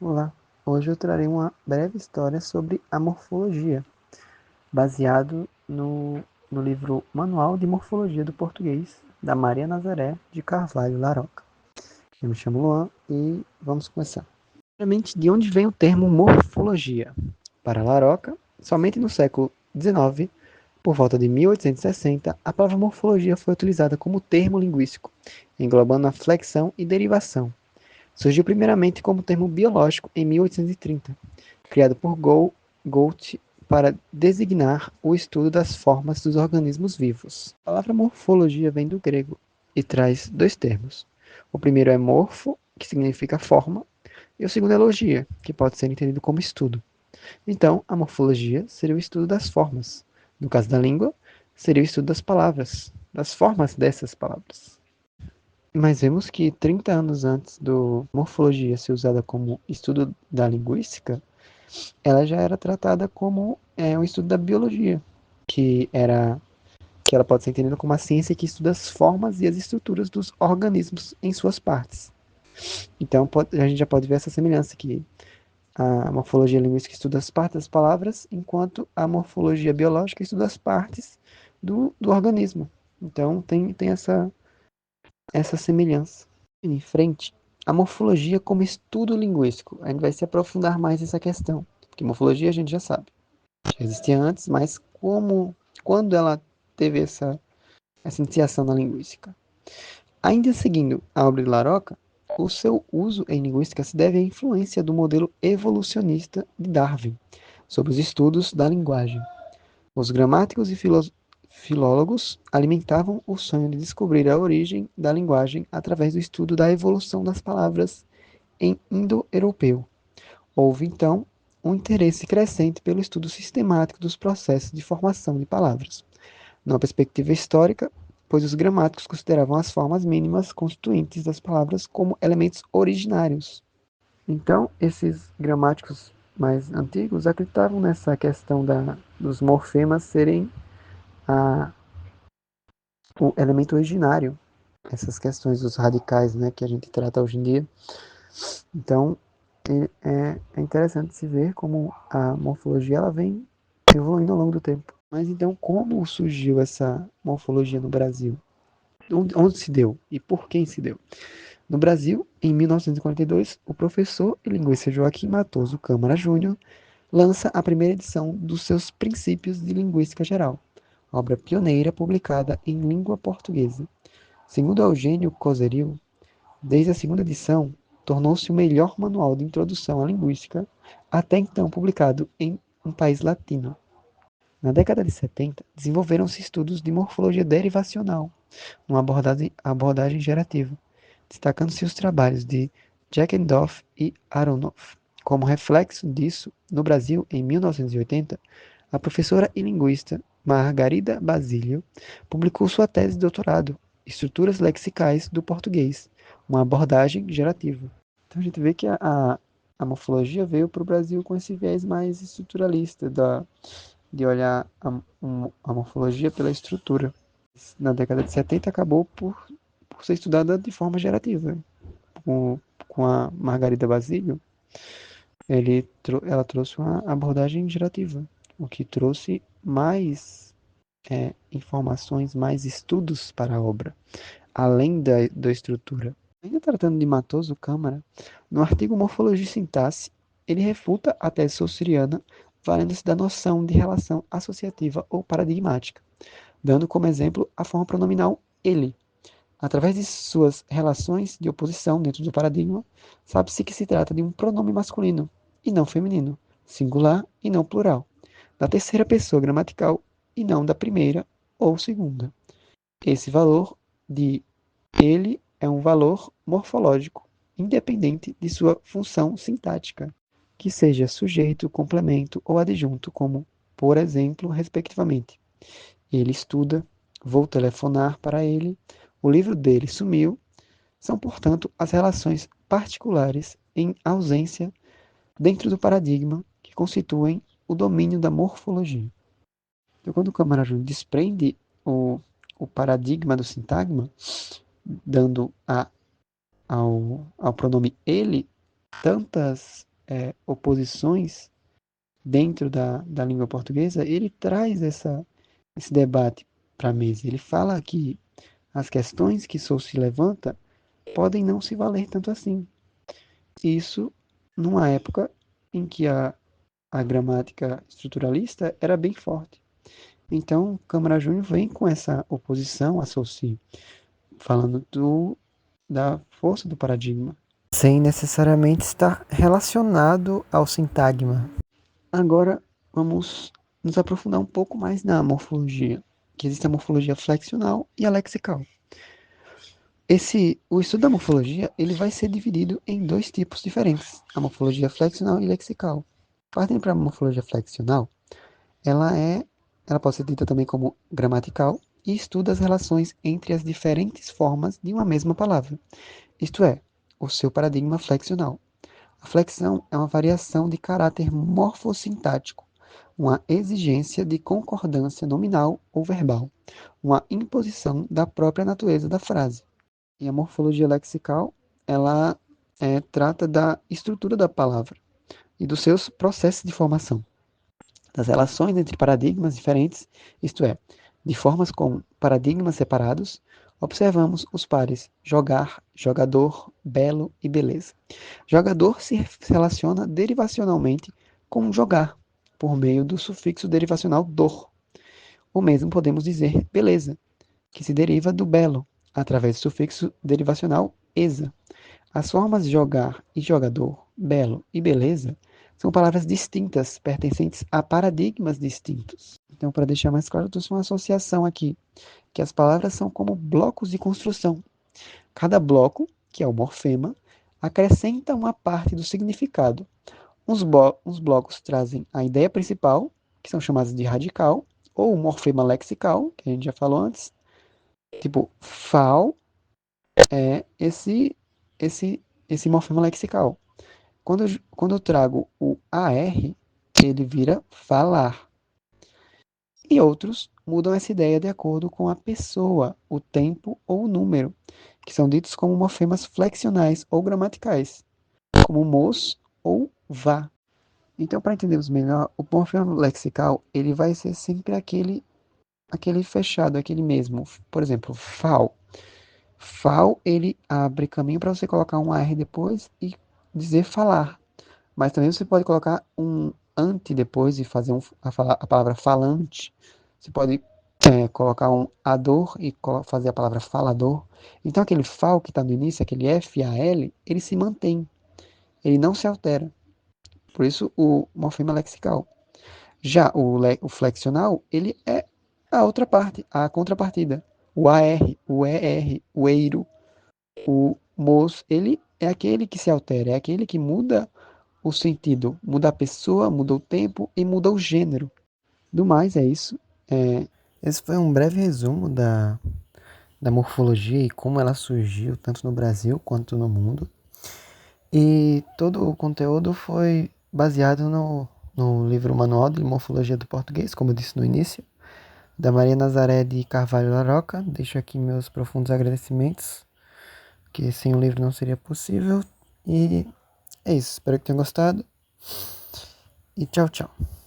Olá, hoje eu trarei uma breve história sobre a morfologia, baseado no livro Manual de Morfologia do Português, da Maria Nazaré de Carvalho Laroca. Eu me chamo Luan e vamos começar. Primeiramente, de onde vem o termo morfologia? Para Laroca, somente no século XIX, por volta de 1860, a palavra morfologia foi utilizada como termo linguístico, englobando a flexão e derivação. Surgiu primeiramente como termo biológico em 1830, criado por Gould para designar o estudo das formas dos organismos vivos. A palavra morfologia vem do grego e traz dois termos. O primeiro é morfo, que significa forma, e o segundo é logia, que pode ser entendido como estudo. Então, a morfologia seria o estudo das formas. No caso da língua, seria o estudo das palavras, das formas dessas palavras. Mas vemos que 30 anos antes do morfologia ser usada como estudo da linguística, ela já era tratada como um estudo da biologia, que era que ela pode ser entendida como a ciência que estuda as formas e as estruturas dos organismos em suas partes. Então a gente já pode ver essa semelhança que a morfologia linguística estuda as partes das palavras, enquanto a morfologia biológica estuda as partes do organismo. Então tem essa semelhança. Em frente, a morfologia como estudo linguístico. A gente vai se aprofundar mais nessa questão, porque morfologia a gente já sabe. Já existia antes, mas quando ela teve essa iniciação na linguística. Ainda seguindo a obra de Laroca, o seu uso em linguística se deve à influência do modelo evolucionista de Darwin sobre os estudos da linguagem. Os gramáticos e filólogos alimentavam o sonho de descobrir a origem da linguagem através do estudo da evolução das palavras em indo-europeu. Houve, então, um interesse crescente pelo estudo sistemático dos processos de formação de palavras, numa perspectiva histórica, pois os gramáticos consideravam as formas mínimas constituintes das palavras como elementos originários. Então, esses gramáticos mais antigos acreditavam nessa questão dos morfemas serem a, o elemento originário, essas questões dos radicais, né, que a gente trata hoje em dia. Então, é interessante se ver como a morfologia ela vem evoluindo ao longo do tempo. Mas então, como surgiu essa morfologia no Brasil? Onde se deu e por quem se deu? No Brasil, em 1942, o professor e linguista Joaquim Matoso Câmara Júnior lança a primeira edição dos seus Princípios de Linguística Geral, obra pioneira publicada em língua portuguesa. Segundo Eugênio Coseril, desde a segunda edição, tornou-se o melhor manual de introdução à linguística até então publicado em um país latino. Na década de 70, desenvolveram-se estudos de morfologia derivacional, uma abordagem gerativa, destacando-se os trabalhos de Jackendorf e Aronoff. Como reflexo disso, no Brasil, em 1980, a professora e linguista Margarida Basílio publicou sua tese de doutorado, Estruturas Lexicais do Português, uma abordagem gerativa. Então a gente vê que a morfologia veio para o Brasil com esse viés mais estruturalista, de olhar a morfologia pela estrutura. Na década de 70 acabou por ser estudada de forma gerativa. Com, com a Margarida Basílio, ela trouxe uma abordagem gerativa, o que trouxe mais informações, mais estudos para a obra, além da estrutura. Ainda tratando de Matoso Câmara, no artigo Morfologia e Sintaxe, ele refuta a tese saussuriana valendo-se da noção de relação associativa ou paradigmática, dando como exemplo a forma pronominal ele. Através de suas relações de oposição dentro do paradigma, sabe-se que se trata de um pronome masculino e não feminino, singular e não plural, da terceira pessoa gramatical e não da primeira ou segunda. Esse valor de ele é um valor morfológico, independente de sua função sintática, que seja sujeito, complemento ou adjunto, como, por exemplo, respectivamente. Ele estuda, vou telefonar para ele, o livro dele sumiu, são, portanto, as relações particulares em ausência dentro do paradigma que constituem o domínio da morfologia. Então, quando o Camarada desprende o paradigma do sintagma, dando ao pronome ele oposições dentro da língua portuguesa, ele traz esse debate para a mesa. Ele fala que as questões que Sou se levanta podem não se valer tanto assim. Isso numa época em que a gramática estruturalista era bem forte. Então, Câmara Júnior vem com essa oposição a Saussure, falando da força do paradigma, sem necessariamente estar relacionado ao sintagma. Agora, vamos nos aprofundar um pouco mais na morfologia, que existe a morfologia flexional e a lexical. O estudo da morfologia ele vai ser dividido em dois tipos diferentes, a morfologia flexional e lexical. Partindo para a morfologia flexional, ela ela pode ser dita também como gramatical e estuda as relações entre as diferentes formas de uma mesma palavra, isto é, o seu paradigma flexional. A flexão é uma variação de caráter morfossintático, uma exigência de concordância nominal ou verbal, uma imposição da própria natureza da frase. E a morfologia lexical, ela trata da estrutura da palavra e dos seus processos de formação, das relações entre paradigmas diferentes, isto é, de formas com paradigmas separados, observamos os pares jogar, jogador, belo e beleza. Jogador se relaciona derivacionalmente com jogar, por meio do sufixo derivacional dor. O mesmo podemos dizer beleza, que se deriva do belo, através do sufixo derivacional esa. As formas jogar e jogador, belo e beleza são palavras distintas, pertencentes a paradigmas distintos. Então, para deixar mais claro, eu trouxe uma associação aqui, que as palavras são como blocos de construção. Cada bloco, que é o morfema, acrescenta uma parte do significado. Uns blocos trazem a ideia principal, que são chamados de radical, ou o morfema lexical, que a gente já falou antes. Tipo, fal é esse morfema lexical. Quando eu trago o AR, ele vira falar. E outros mudam essa ideia de acordo com a pessoa, o tempo ou o número, que são ditos como morfemas flexionais ou gramaticais, como mos ou vá. Então, para entendermos melhor, o morfema lexical ele vai ser sempre aquele fechado, aquele mesmo. Por exemplo, fal. Fal, ele abre caminho para você colocar um AR depois e dizer falar. Mas também você pode colocar um ante depois e fazer a palavra falante. Você pode colocar um ador e fazer a palavra falador. Então aquele fal que está no início, aquele F-A-L, ele se mantém. Ele não se altera. Por isso o morfema lexical. Já o flexional, ele é a outra parte, a contrapartida. O AR, o ER, o eiro, o mos, ele é aquele que se altera, é aquele que muda o sentido, muda a pessoa, muda o tempo e muda o gênero. Do mais, é isso. Esse foi um breve resumo da morfologia e como ela surgiu, tanto no Brasil quanto no mundo. E todo o conteúdo foi baseado no livro Manual de Morfologia do Português, como eu disse no início, da Maria Nazaré de Carvalho Laroca. Deixo aqui meus profundos agradecimentos, que sem o livro não seria possível. E é isso, espero que tenham gostado. E tchau, tchau.